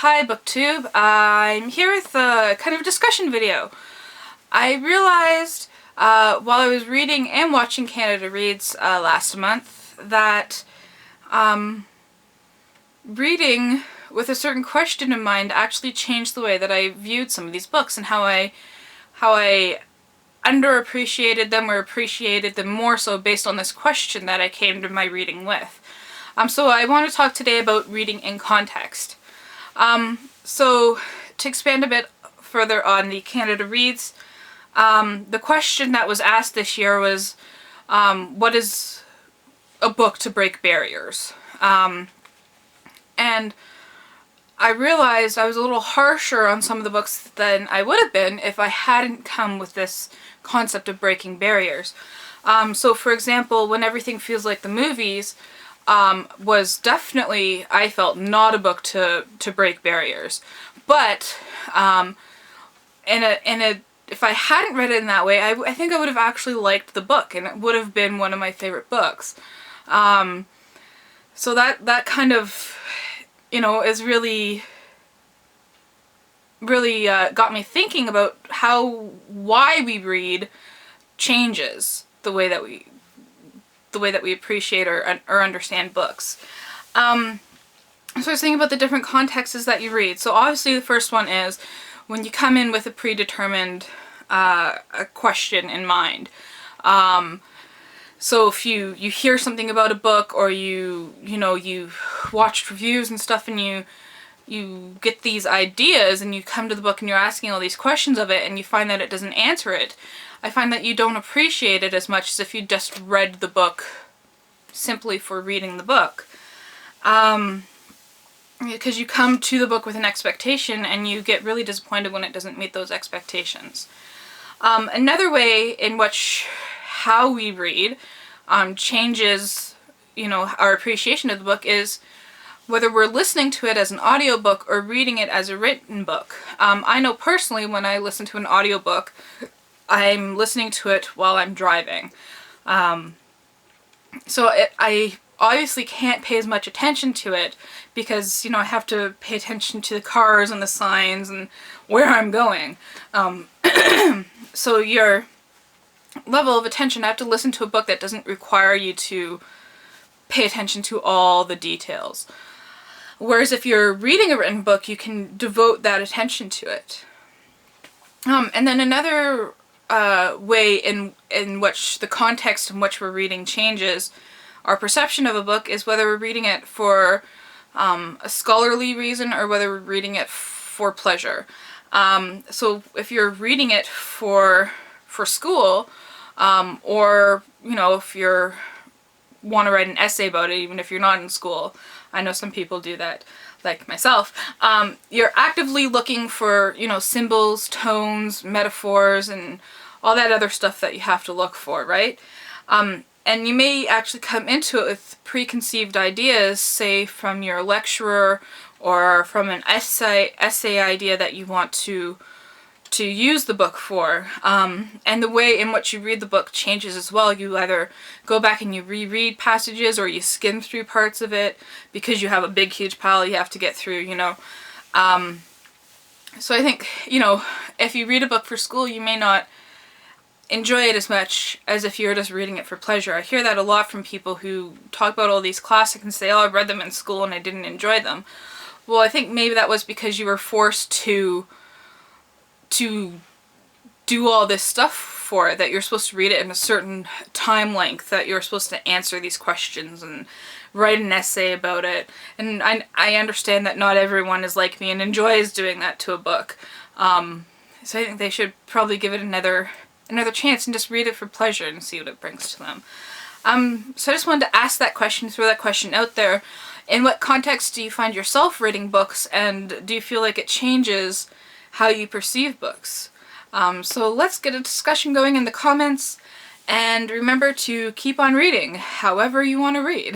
Hi BookTube, I'm here with a kind of discussion video. I realized while I was reading and watching Canada Reads last month that reading with a certain question in mind actually changed the way that I viewed some of these books and how I underappreciated them or appreciated them more so based on this question that I came to my reading with. So I want to talk today about reading in context. So to expand a bit further on the Canada Reads, the question that was asked this year was, what is a book to break barriers? And I realized I was a little harsher on some of the books than I would have been if I hadn't come with this concept of breaking barriers. So for example, When Everything Feels Like the Movies was definitely, I felt, not a book to break barriers. But if I hadn't read it in that way, I think I would have actually liked the book, and it would have been one of my favorite books. So that kind of, you know, is really got me thinking about why we read changes the way that we appreciate or understand books. So I was thinking about the different contexts that you read. So obviously the first one is when you come in with a predetermined a question in mind. So if you hear something about a book, or you watched reviews and stuff, and you get these ideas and you come to the book and you're asking all these questions of it and you find that it doesn't answer it, I find that you don't appreciate it as much as if you just read the book simply for reading the book. Because you come to the book with an expectation and you get really disappointed when it doesn't meet those expectations. Another way in which how we read changes, our appreciation of the book is whether we're listening to it as an audiobook or reading it as a written book. I know personally when I listen to an audiobook, I'm listening to it while I'm driving. So I obviously can't pay as much attention to it because, I have to pay attention to the cars and the signs and where I'm going. So your level of attention, I have to listen to a book that doesn't require you to pay attention to all the details. Whereas if you're reading a written book, you can devote that attention to it. And then another way in which the context in which we're reading changes our perception of a book is whether we're reading it for a scholarly reason or whether we're reading it for pleasure. So if you're reading it for school, or if you want to write an essay about it, even if you're not in school, I know some people do that, like myself, you're actively looking for, symbols, tones, metaphors, and all that other stuff that you have to look for, right? And you may actually come into it with preconceived ideas, say from your lecturer or from an essay idea that you want to use the book for. And the way in which you read the book changes as well. You either go back and you reread passages, or you skim through parts of it because you have a big huge pile you have to get through, So I think, if you read a book for school, you may not enjoy it as much as if you're just reading it for pleasure. I hear that a lot from people who talk about all these classics and say, oh, I read them in school and I didn't enjoy them. Well, I think maybe that was because you were forced to do all this stuff for it, that you're supposed to read it in a certain time length, that you're supposed to answer these questions and write an essay about it. And I understand that not everyone is like me and enjoys doing that to a book. So I think they should probably give it another chance and just read it for pleasure and see what it brings to them. So I just wanted to ask that question, throw that question out there. In what context do you find yourself reading books, and do you feel like it changes how you perceive books? So let's get a discussion going in the comments, and remember to keep on reading however you want to read.